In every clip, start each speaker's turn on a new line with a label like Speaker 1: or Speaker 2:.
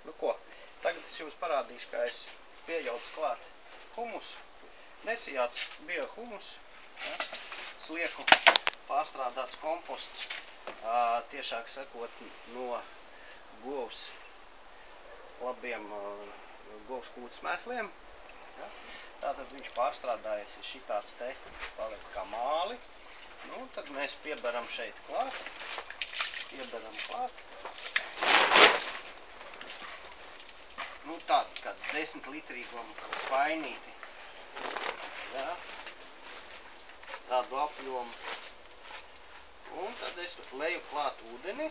Speaker 1: Nu ko, tagad es jums parādīšu, kā es piejaucu klāt humusu. Nesijāts biohumus, ja? Es lieku pārstrādāts komposts, tiešāk sakot, no govs labiem govs kūtas mēsliem. Ja? Tātad viņš pārstrādājies ir šitāds te paliek kā māli. Nu, tad mēs pieberam šeit klāt. Nu, tādu kā 10 litrīgam painīti. Ja? Tādu apjomu. Un tad es leju klāt ūdeni.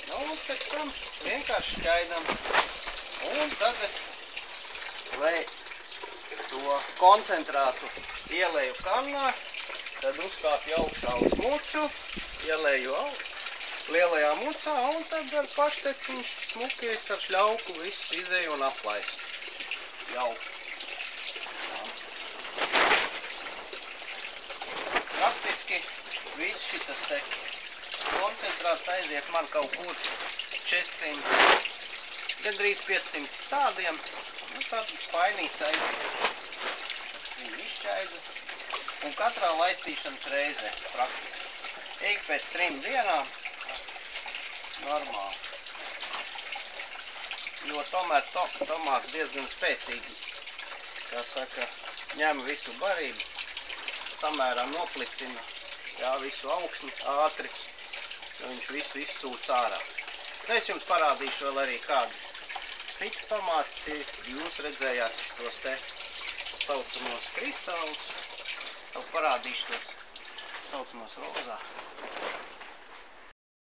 Speaker 1: Nu, un pēc tam vienkārši šķaidam. Un tad es to koncentrātu ieleju kannā, tad uzkāpju augšā uz mucu, ieleju lielajā mucā, un tad ar pašteci viņš smukies ar šļauku viss izēju un aplaist. Jauki. Praktiski viss šitas te koncentrāts aiziet man kaut kur 400, gandrīz 500 stādiem. Nu, tātad spainīts aiziet. Viņu izšķaidu. Un katrā laistīšanas reizē praktiski. Ik pēc 3 dienām normāli. Jo tomēr tomāts diezgan spēcīgi, kā saka, ņem visu barību, samērā noplicina, jā, visu augsni ātri, jo viņš visu izsūc ārā. Es jums parādīšu vēl arī kādu citu tomāti. Jūs redzējāt šitos te saucamos kristālus. Vēl parādīšu tos saucamos rozā.